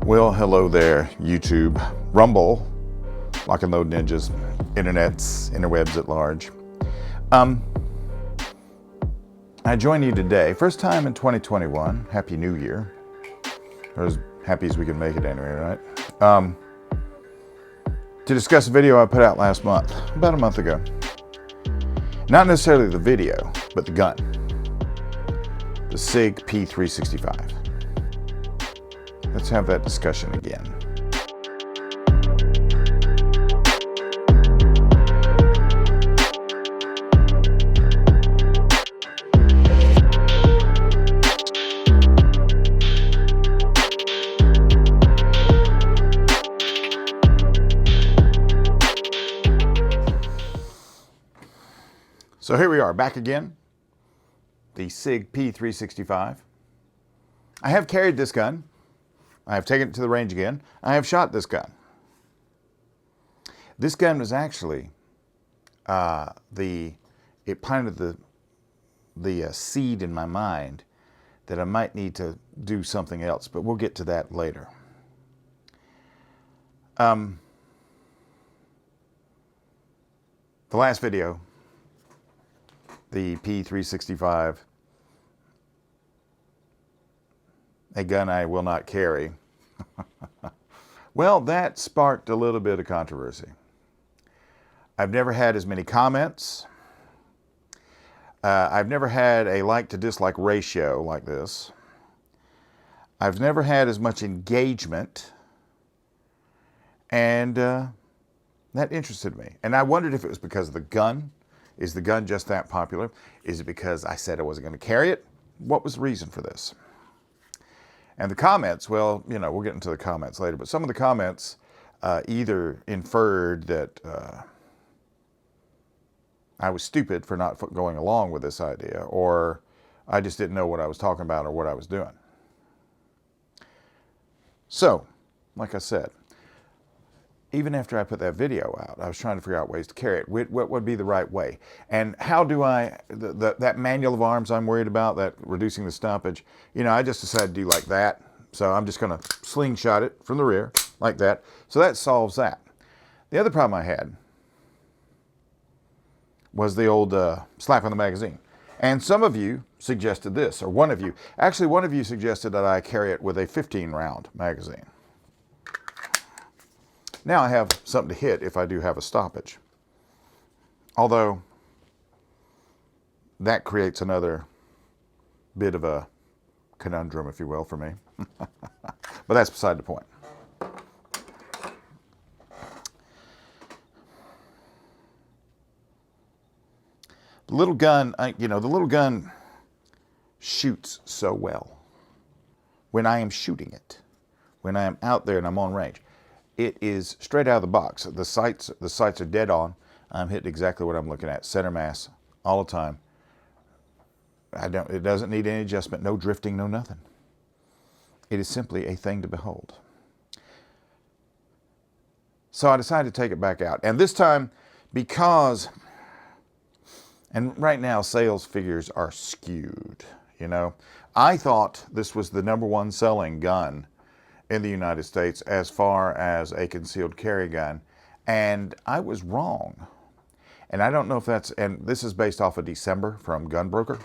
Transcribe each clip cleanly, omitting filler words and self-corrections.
Well, hello there, YouTube, Rumble, Lock and Load Ninjas, internets, interwebs at large. I join you today, first time in 2021. Happy New Year. Or as happy as we can make it anyway, right? To discuss a video I put out last month, about a month ago. Not necessarily the video, but the gun. The Sig P365. Let's have that discussion again. So here we are, back again. The Sig P365. I have carried this gun. I have taken it to the range again. I have shot this gun. This gun was actually it planted the seed in my mind that I might need to do something else, but we'll get to that later. The last video, the P365, a gun I will not carry. Well, that sparked a little bit of controversy. I've never had as many comments. I've never had a like to dislike ratio like this. I've never had as much engagement. And that interested me. And I wondered if it was because of the gun. Is the gun just that popular? Is it because I said I wasn't going to carry it? What was the reason for this? And the comments, well, you know, we'll get into the comments later, but some of the comments either inferred that I was stupid for not going along with this idea, or I just didn't know what I was talking about or what I was doing. So, like I said, even after I put that video out, I was trying to figure out ways to carry it. What would be the right way? And how do I, that manual of arms I'm worried about, that reducing the stoppage, you know, I just decided to do like that. So I'm just going to slingshot it from the rear, like that. So that solves that. The other problem I had was the old slap on the magazine. And some of you suggested this, or one of you suggested that I carry it with a 15-round magazine. Now I have something to hit if I do have a stoppage. Although, that creates another bit of a conundrum, if you will, for me. But that's beside the point. The little gun, the little gun shoots so well. When I am shooting it, when I am out there and I'm on range, it is straight out of the box. The sights are dead on. I'm hitting exactly what I'm looking at. Center mass all the time. It doesn't need any adjustment, no drifting, no nothing. It is simply a thing to behold. So I decided to take it back out. And this time, because, and right now sales figures are skewed, you know. I thought this was the #1 selling gun in the United States as far as a concealed carry gun, and I was wrong. And I don't know if that's, and this is based off of December from Gunbroker.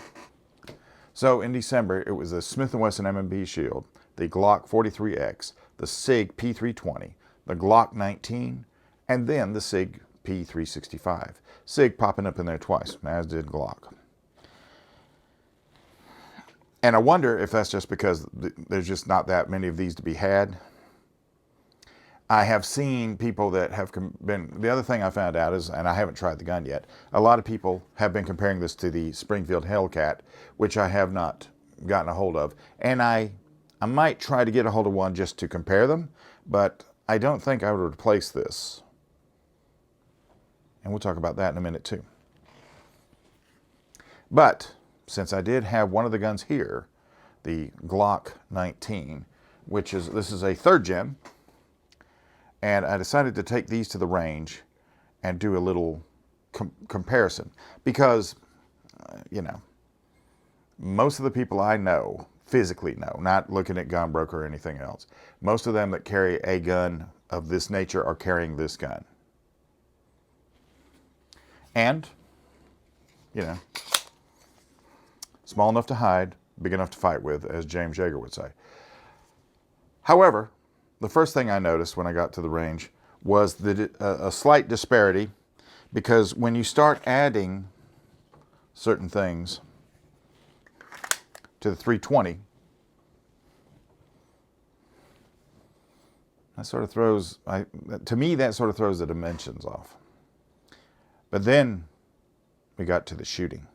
So in December, it was the Smith & Wesson M&B Shield, the Glock 43X, the Sig P320, the Glock 19, and then the Sig P365. Sig popping up in there twice, as did Glock. And I wonder if that's just because there's just not that many of these to be had. I have seen people that have been, the other thing I found out is, and I haven't tried the gun yet, a lot of people have been comparing this to the Springfield Hellcat, which I have not gotten a hold of. And I might try to get a hold of one just to compare them, but I don't think I would replace this. And we'll talk about that in a minute too. But since I did have one of the guns here, the Glock 19, this is a 3rd gen, and I decided to take these to the range and do a little comparison because, you know, most of the people I know physically know, not looking at gun broker or anything else. Most of them that carry a gun of this nature are carrying this gun. And, you know, small enough to hide, big enough to fight with, as James Yeager would say. However, the first thing I noticed when I got to the range was a slight disparity, because when you start adding certain things to the 320, that sort of throws, to me, that sort of throws the dimensions off. But then we got to the shooting.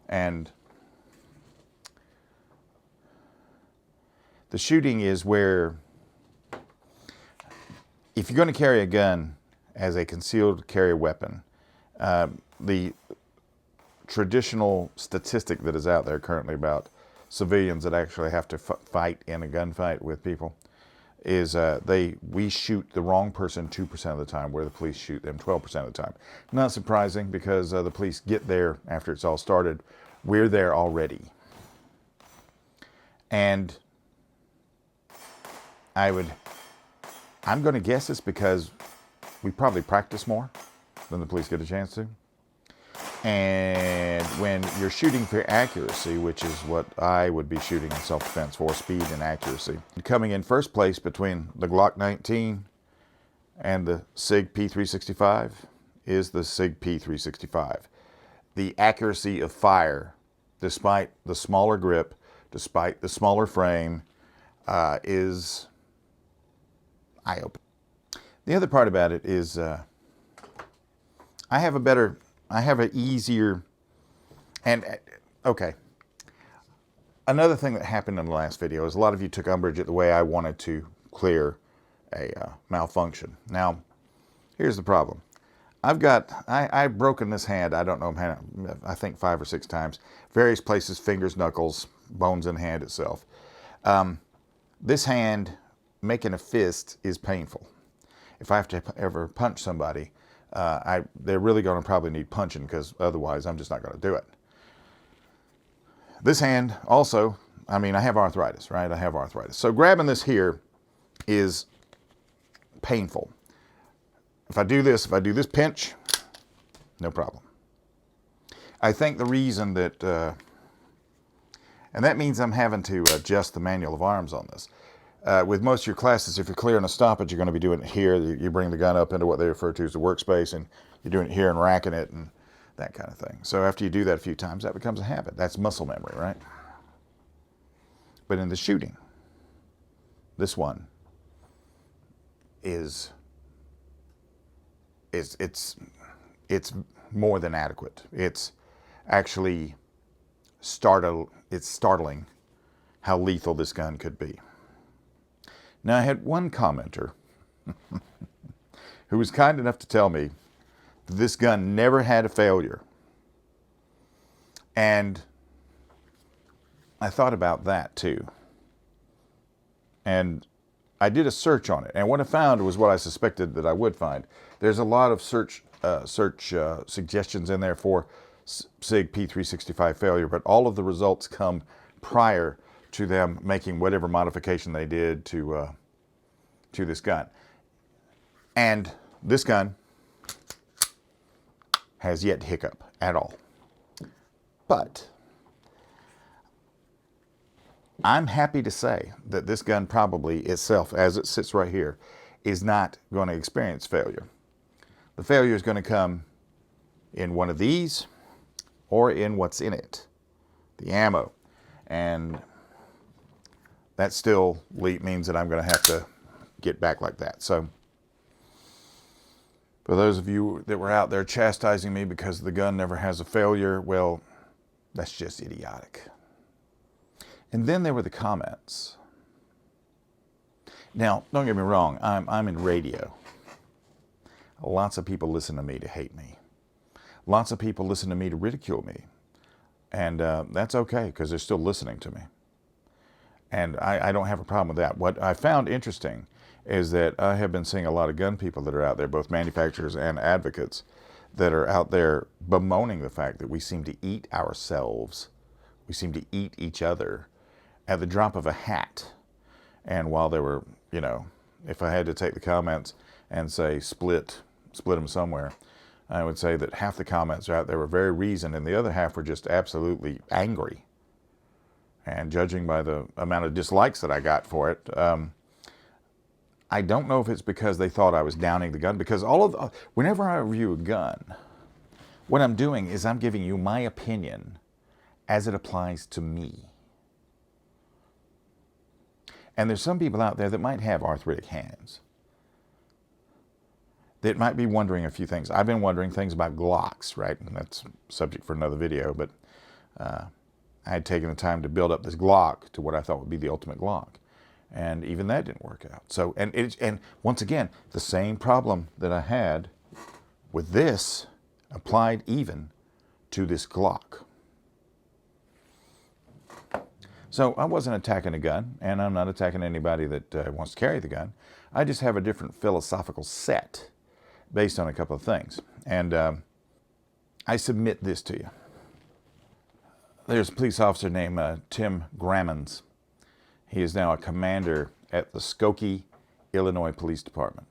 And the shooting is where, if you're going to carry a gun as a concealed carry weapon, the traditional statistic that is out there currently about civilians that actually have to fight in a gunfight with people is we shoot the wrong person 2% of the time, where the police shoot them 12% of the time. Not surprising, because the police get there after it's all started. We're there already. And I'm going to guess it's because we probably practice more than the police get a chance to. And when you're shooting for accuracy, which is what I would be shooting in self-defense for, speed and accuracy, coming in first place between the Glock 19 and the Sig P365 is the Sig P365. The accuracy of fire, despite the smaller grip, despite the smaller frame, is eye-opening. The other part about it is I have an easier, and okay. Another thing that happened in the last video is a lot of you took umbrage at the way I wanted to clear a malfunction. Now, here's the problem. I've broken this hand, I don't know, I think 5 or 6 times. Various places, fingers, knuckles, bones in the hand itself. This hand, making a fist, is painful. If I have to ever punch somebody, they're really going to probably need punching, because otherwise I'm just not going to do it. This hand also, I have arthritis, right? I have arthritis. So grabbing this here is painful. If I do this pinch, no problem. I think the reason that, and that means I'm having to adjust the manual of arms on this. With most of your classes, if you're clearing a stoppage, you're going to be doing it here. You bring the gun up into what they refer to as the workspace, and you're doing it here and racking it and that kind of thing. So after you do that a few times, that becomes a habit. That's muscle memory, right? But in the shooting, this one it's more than adequate. It's actually startling how lethal this gun could be. Now, I had one commenter who was kind enough to tell me that this gun never had a failure. And I thought about that too. And I did a search on it. And what I found was what I suspected that I would find. There's a lot of search suggestions in there for Sig P365 failure, but all of the results come prior to them making whatever modification they did to this gun. And this gun has yet to hiccup at all. But I'm happy to say that this gun probably itself, as it sits right here, is not going to experience failure. The failure is going to come in one of these or in what's in it, the ammo. And that still means that I'm going to have to get back like that. So for those of you that were out there chastising me because the gun never has a failure, well, that's just idiotic. And then there were the comments. Now, don't get me wrong, I'm in radio. Lots of people listen to me to hate me. Lots of people listen to me to ridicule me. And that's okay, because they're still listening to me. And I don't have a problem with that. What I found interesting is that I have been seeing a lot of gun people that are out there, both manufacturers and advocates, that are out there bemoaning the fact that we seem to eat ourselves We seemed to eat each other at the drop of a hat. And while they were, you know, if I had to take the comments and say split them somewhere, I would say that half the comments out there were very reasoned and the other half were just absolutely angry. And judging by the amount of dislikes that I got for it, I don't know if it's because they thought I was downing the gun, because whenever I review a gun, what I'm doing is I'm giving you my opinion as it applies to me. And there's some people out there that might have arthritic hands, that might be wondering a few things. I've been wondering things about Glocks, right? And that's subject for another video, but I had taken the time to build up this Glock to what I thought would be the ultimate Glock. And even that didn't work out. So, and once again, the same problem that I had with this applied even to this Glock. So I wasn't attacking a gun, and I'm not attacking anybody that wants to carry the gun. I just have a different philosophical set based on a couple of things. And I submit this to you. There's a police officer named Tim Grammons. He is now a commander at the Skokie, Illinois Police Department.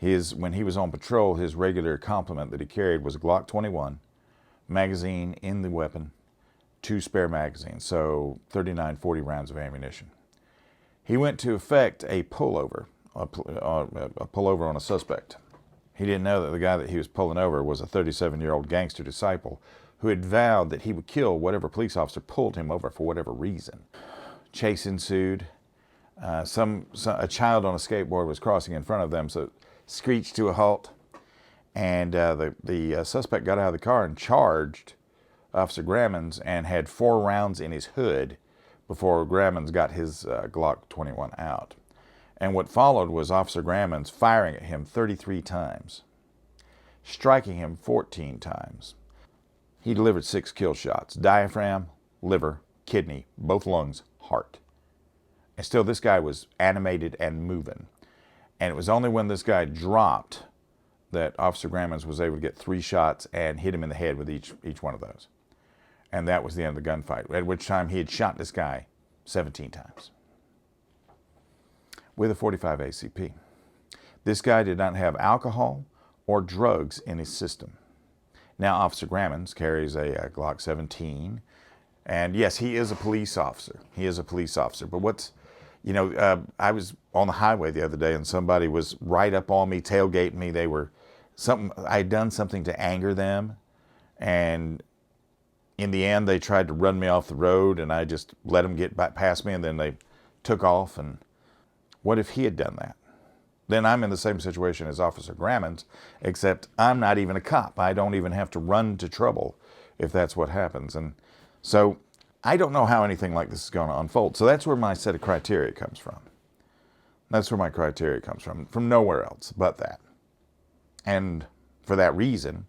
When he was on patrol, his regular complement that he carried was a Glock 21, magazine in the weapon, 2 spare magazines, so 39, 40 rounds of ammunition. He went to effect a pullover on a suspect. He didn't know that the guy that he was pulling over was a 37-year-old gangster disciple who had vowed that he would kill whatever police officer pulled him over for whatever reason. Chase ensued. A child on a skateboard was crossing in front of them, so it screeched to a halt. And the suspect got out of the car and charged Officer Grammons and had 4 rounds in his hood before Grammons got his Glock 21 out. And what followed was Officer Grammons firing at him 33 times, striking him 14 times. He delivered 6 kill shots: diaphragm, liver, kidney, both lungs, heart. And still this guy was animated and moving. And it was only when this guy dropped that Officer Grammons was able to get 3 shots and hit him in the head with each one of those. And that was the end of the gunfight, at which time he had shot this guy 17 times with a .45 ACP. This guy did not have alcohol or drugs in his system. Now Officer Grammons carries a Glock 17, and yes, he is a police officer. He is a police officer. But I was on the highway the other day and somebody was right up on me, tailgating me. I had done something to anger them, and in the end they tried to run me off the road, and I just let them get back past me, and then they took off. And what if he had done that? Then I'm in the same situation as Officer Grammons, except I'm not even a cop. I don't even have to run to trouble if that's what happens. And so I don't know how anything like this is going to unfold. So that's where my set of criteria comes from. That's where my criteria comes from nowhere else but that. And for that reason,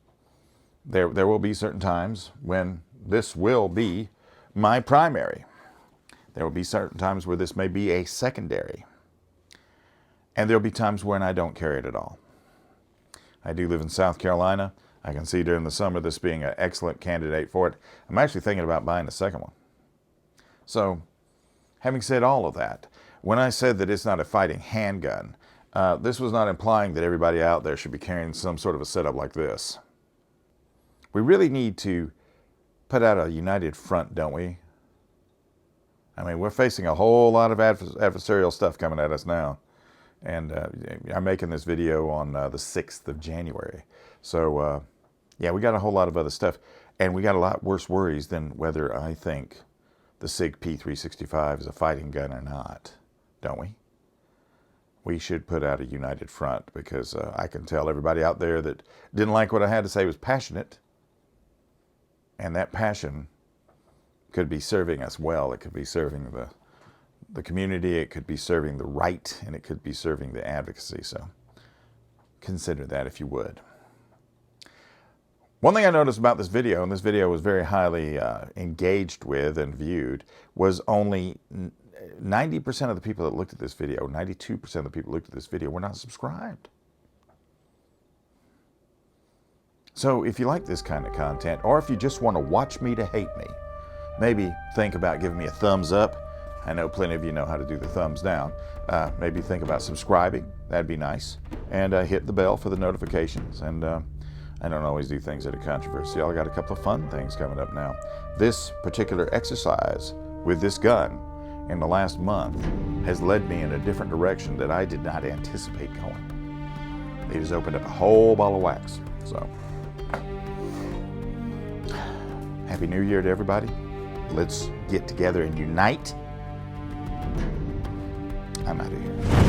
there will be certain times when this will be my primary. There will be certain times where this may be a secondary. And there'll be times when I don't carry it at all. I do live in South Carolina. I can see during the summer this being an excellent candidate for it. I'm actually thinking about buying a second one. So, having said all of that, when I said that it's not a fighting handgun, this was not implying that everybody out there should be carrying some sort of a setup like this. We really need to put out a united front, don't we? I mean, we're facing a whole lot of adversarial stuff coming at us now. And I'm making this video on the 6th of January. So, yeah, we got a whole lot of other stuff. And we got a lot worse worries than whether I think the Sig P365 is a fighting gun or not, don't we? We should put out a united front, because I can tell everybody out there that didn't like what I had to say was passionate. And that passion could be serving us well. It could be serving the community, it could be serving the right, and it could be serving the advocacy. So consider that if you would. One thing I noticed about this video, and this video was very highly engaged with and viewed, was only 90% of the people that looked at this video, 92% of the people that looked at this video were not subscribed. So if you like this kind of content, or if you just want to watch me to hate me, maybe think about giving me a thumbs up. I know plenty of you know how to do the thumbs down. Maybe think about subscribing. That'd be nice. And hit the bell for the notifications. And I don't always do things at a controversy. I got a couple of fun things coming up now. This particular exercise with this gun in the last month has led me in a different direction that I did not anticipate going. It has opened up a whole ball of wax. So, Happy New Year to everybody. Let's get together and unite. I'm out of here.